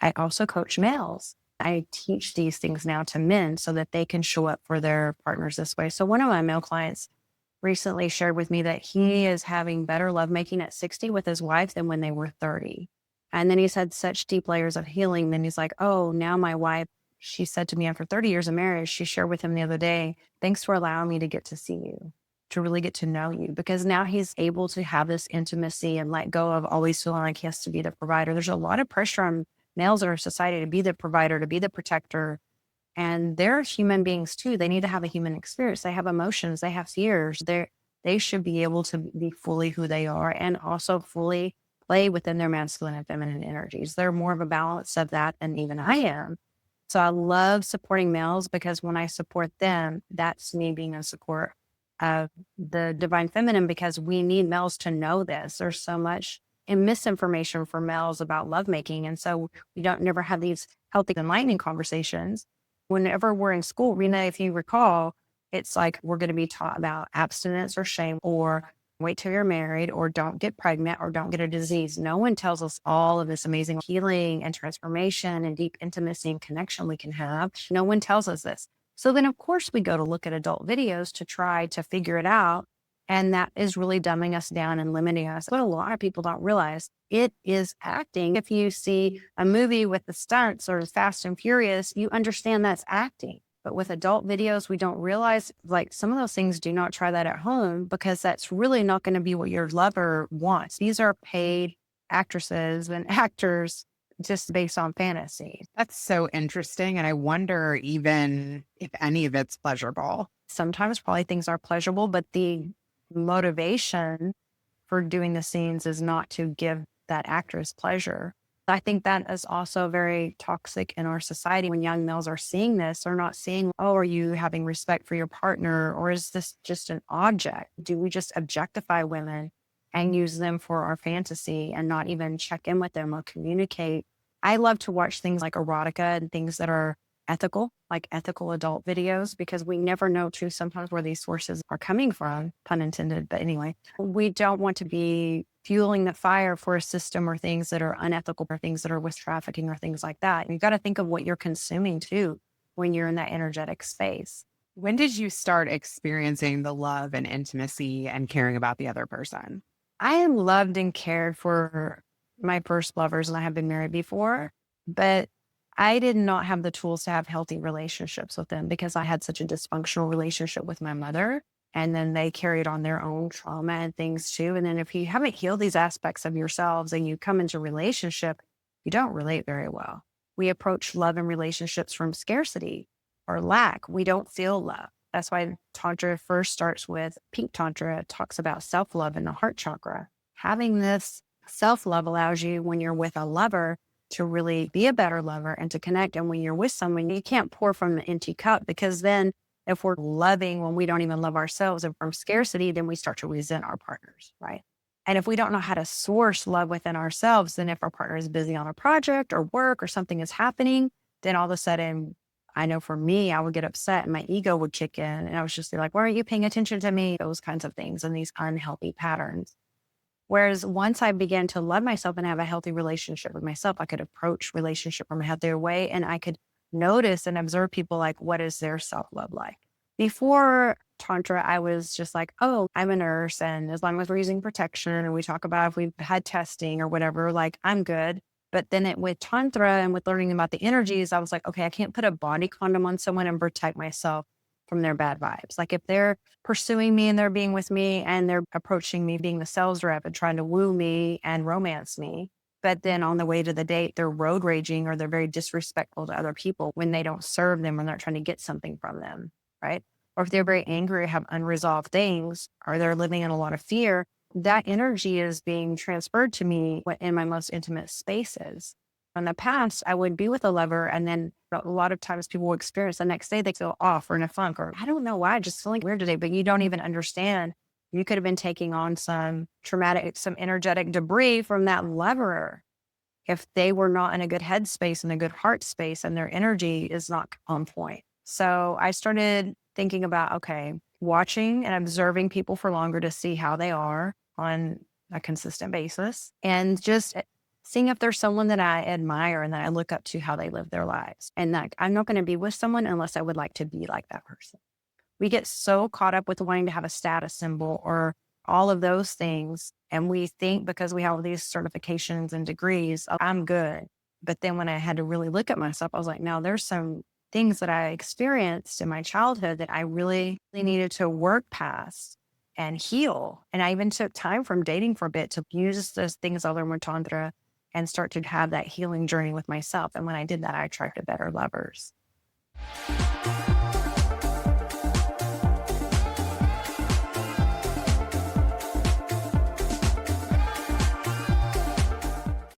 I also coach males. I teach these things now to men so that they can show up for their partners this way. So one of my male clients recently shared with me that he is having better lovemaking at 60 with his wife than when they were 30. And then he's had such deep layers of healing. Then he's like, oh, now my wife, she said to me after 30 years of marriage, she shared with him the other day, thanks for allowing me to get to see you, to really get to know you, because now he's able to have this intimacy and let go of always feeling like he has to be the provider. There's a lot of pressure on males in our society to be the provider, to be the protector. And they're human beings too. They need to have a human experience. They have emotions, they have fears. They should be able to be fully who they are and also fully play within their masculine and feminine energies. They're more of a balance of that than even I am. So I love supporting males because when I support them, that's me being a support of the divine feminine, because we need males to know this. There's so much misinformation for males about lovemaking. And so we don't never have these healthy, enlightening conversations. Whenever we're in school, Rena, if you recall, it's like we're going to be taught about abstinence or shame or wait till you're married or don't get pregnant or don't get a disease. No one tells us all of this amazing healing and transformation and deep intimacy and connection we can have. No one tells us this. So then, of course, we go to look at adult videos to try to figure it out. And that is really dumbing us down and limiting us. What a lot of people don't realize, it is acting. If you see a movie with the stunts or Fast and Furious, you understand that's acting. But with adult videos, we don't realize, like, some of those things, do not try that at home because that's really not going to be what your lover wants. These are paid actresses and actors just based on fantasy. That's so interesting. And I wonder even if any of it's pleasurable. Sometimes probably things are pleasurable, but the motivation for doing the scenes is not to give that actress pleasure. I think that is also very toxic in our society when young males are seeing this. They're not seeing, oh, are you having respect for your partner? Or is this just an object? Do we just objectify women and use them for our fantasy and not even check in with them or communicate? I love to watch things like erotica and things that are ethical, like ethical adult videos, because we never know too sometimes where these sources are coming from, pun intended. But anyway, we don't want to be fueling the fire for a system or things that are unethical or things that are with trafficking or things like that. And you got to think of what you're consuming too when you're in that energetic space. When did you start experiencing the love and intimacy and caring about the other person? I am loved and cared for my first lovers, and I have been married before, but I did not have the tools to have healthy relationships with them because I had such a dysfunctional relationship with my mother. And then they carried on their own trauma and things too. And then if you haven't healed these aspects of yourselves and you come into a relationship, you don't relate very well. We approach love and relationships from scarcity or lack. We don't feel love. That's why Tantra first starts with pink Tantra. It talks about self-love in the heart chakra. Having this self-love allows you, when you're with a lover, to really be a better lover and to connect. And when you're with someone, you can't pour from an empty cup, because then if we're loving when we don't even love ourselves and from scarcity, then we start to resent our partners, right? And if we don't know how to source love within ourselves, then if our partner is busy on a project or work or something is happening, then all of a sudden, I know for me, I would get upset and my ego would kick in. And I was just like, why aren't you paying attention to me? Those kinds of things and these unhealthy patterns. Whereas once I began to love myself and have a healthy relationship with myself, I could approach relationship from a healthier way, and I could notice and observe people like, what is their self-love like? Before Tantra, I was just like, oh, I'm a nurse, and as long as we're using protection and we talk about if we've had testing or whatever, like, I'm good. But then with Tantra and with learning about the energies, I was like, okay, I can't put a body condom on someone and protect myself from their bad vibes. Like if they're pursuing me and they're being with me and they're approaching me being the sales rep and trying to woo me and romance me, but then on the way to the date, they're road raging or they're very disrespectful to other people when they don't serve them or they're trying to get something from them, right? Or if they're very angry or have unresolved things or they're living in a lot of fear, that energy is being transferred to me in my most intimate spaces. In the past, I would be with a lover, and then a lot of times people will experience the next day they feel off or in a funk, or I don't know why, I just feeling weird today, but you don't even understand. You could have been taking on some traumatic, some energetic debris from that lover if they were not in a good headspace and a good heart space and their energy is not on point. So I started thinking about, okay, watching and observing people for longer to see how they are on a consistent basis and just seeing if there's someone that I admire and that I look up to how they live their lives. And that I'm not going to be with someone unless I would like to be like that person. We get so caught up with wanting to have a status symbol or all of those things. And we think because we have all these certifications and degrees, "Oh, I'm good." But then when I had to really look at myself, I was like, no, there's some things that I experienced in my childhood that I really needed to work past and heal. And I even took time from dating for a bit to use those things I learned with Tantra and start to have that healing journey with myself. And when I did that, I attracted better lovers.